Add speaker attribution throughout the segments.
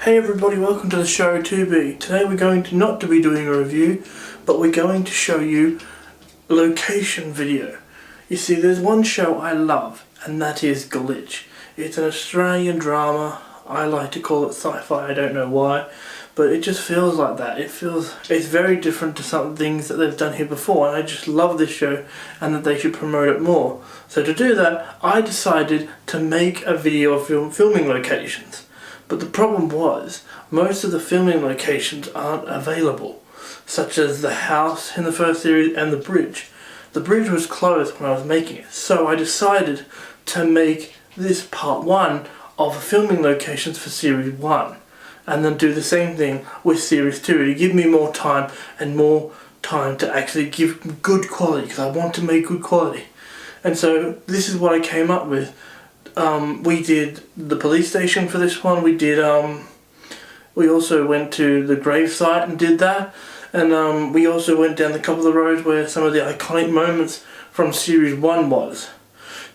Speaker 1: Hey everybody, welcome to the show 2B. Today we're going to not to be doing a review, but we're going to show you a location video. You see, there's one show I love, and that is Glitch. It's an Australian drama. I like to call it sci-fi, I don't know why, but it just feels like that. It's very different to some things that they've done here before, and I just love this show and that they should promote it more. So to do that, I decided to make a video of filming locations. But the problem was, most of the filming locations aren't available, such as the house in the first series and the bridge. The bridge was closed when I was making it, so I decided to make this part 1 of filming locations for series 1, and then do the same thing with series 2 to give me more time and more time to actually give good quality, because I want to make good quality. And so this is what I came up with. We did the police station for this one. We also went to the grave site and did that, and we also went down a couple of the roads where some of the iconic moments from series 1 was.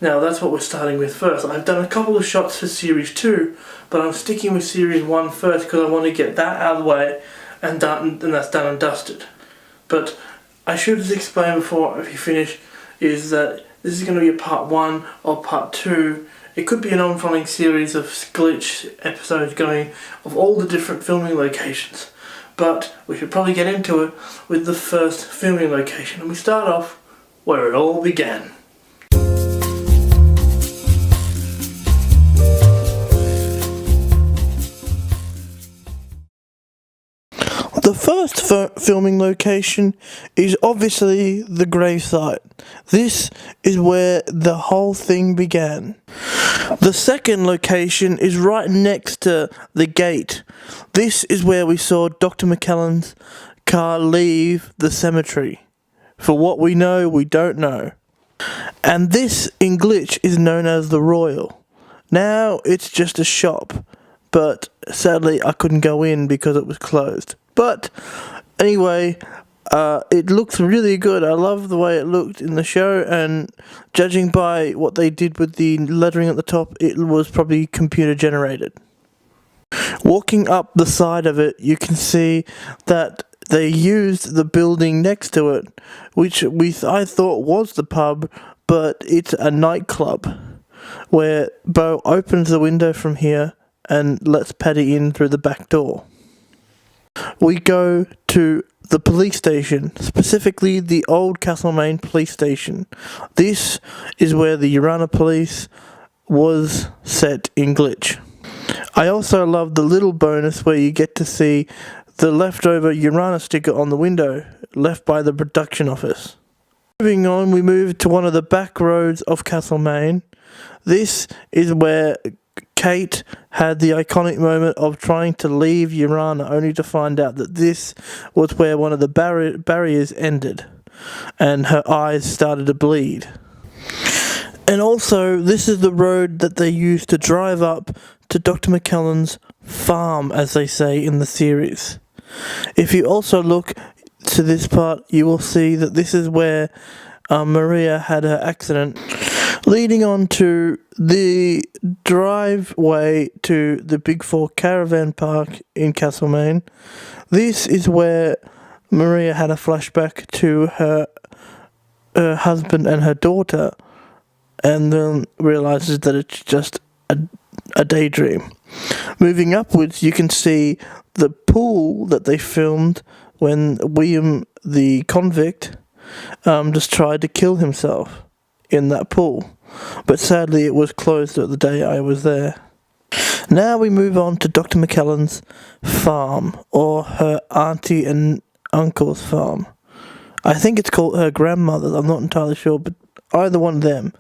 Speaker 1: Now that's what we're starting with first. I've done a couple of shots for series 2, but I'm sticking with series 1 first because I want to get that out of the way and that's done and dusted. But I should have explained before, if you finish, is that this is going to be a part 1 or part 2. It could be an ongoing series of Glitch episodes going of all the different filming locations. But we should probably get into it with the first filming location. And we start off where it all began. The first filming location is obviously the gravesite. This is where the whole thing began. The second location is right next to the gate. This is where we saw Dr. McKellen's car leave the cemetery. For what we know, we don't know. And this in Glitch is known as the Royal. Now it's just a shop, but sadly I couldn't go in because it was closed. But anyway, it looks really good. I love the way it looked in the show, and judging by what they did with the lettering at the top, it was probably computer generated. Walking up the side of it, you can see that they used the building next to it, which I thought was the pub, but it's a nightclub, where Bo opens the window from here and lets Paddy in through the back door. We go to the police station, specifically the old Castlemaine police station. This is where the Urana police was set in Glitch. I also love the little bonus where you get to see the leftover Urana sticker on the window, left by the production office. Moving on, we move to one of the back roads of Castlemaine. This is where Kate had the iconic moment of trying to leave Urana, only to find out that this was where one of the barriers ended, and her eyes started to bleed. And also, this is the road that they used to drive up to Dr. McKellen's farm, as they say in the series. If you also look to this part, you will see that this is where Maria had her accident. Leading on to the driveway to the Big Four Caravan Park in Castlemaine. This is where Maria had a flashback to her husband and her daughter, and then realizes that it's just a daydream. Moving upwards, you can see the pool that they filmed when William the convict just tried to kill himself in that pool, but sadly it was closed at the day I was there. Now we move on to Dr. McKellen's farm, or her auntie and uncle's farm. I think it's called her grandmother's, I'm not entirely sure, but either one of them.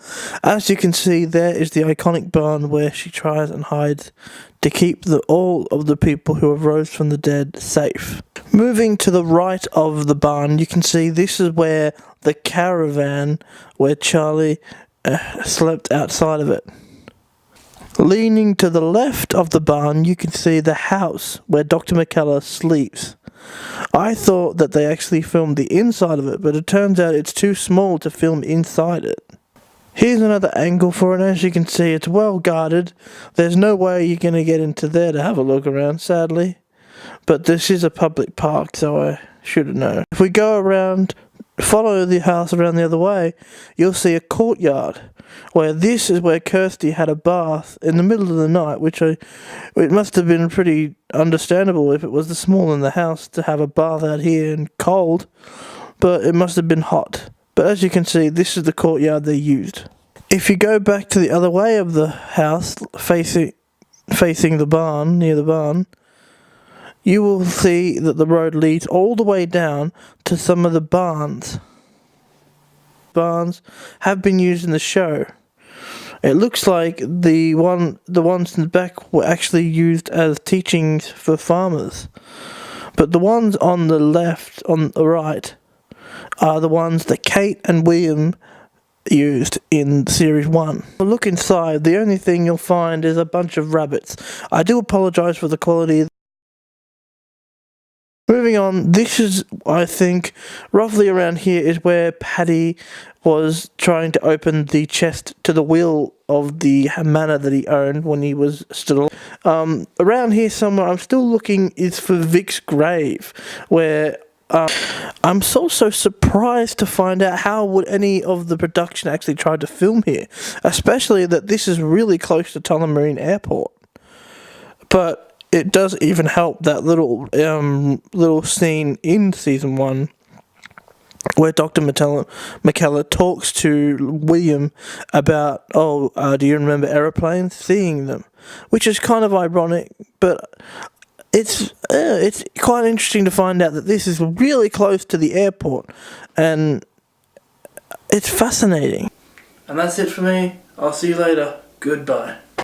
Speaker 1: As you can see, there is the iconic barn where she tries and hides to keep all of the people who have rose from the dead safe. Moving to the right of the barn, you can see this is where the caravan, where Charlie slept outside of it. Leaning to the left of the barn, you can see the house where Dr. McKellar sleeps. I thought that they actually filmed the inside of it, but it turns out it's too small to film inside it. Here's another angle for it. As you can see, it's well guarded. There's no way you're going to get into there to have a look around, sadly. But this is a public park, so I should have known. If we go around, follow the house around the other way, you'll see a courtyard. Where this is where Kirsty had a bath in the middle of the night, it must have been pretty understandable if it was the small in the house to have a bath out here and cold. But it must have been hot. But as you can see, this is the courtyard they used. If you go back to the other way of the house, facing the barn, near the barn, you will see that the road leads all the way down to some of the barns. Barns have been used in the show. It looks like the ones in the back were actually used as teachings for farmers. But the ones on the left, on the right, are the ones that Kate and William used in Series 1. Look inside, the only thing you'll find is a bunch of rabbits. I do apologise for the quality. Moving on, this is, I think, roughly around here is where Paddy was trying to open the chest to the will of the manor that he owned when he was still around here somewhere. I'm still looking is for Vic's grave, where I'm so surprised to find out how would any of the production actually try to film here, especially that this is really close to Tullamarine Airport. But it does even help that little scene in season 1 where Dr. MacLeod talks to William about, do you remember aeroplanes? Seeing them, which is kind of ironic, but it's quite interesting to find out that this is really close to the airport, and it's fascinating. And that's it for me. I'll see you later. Goodbye.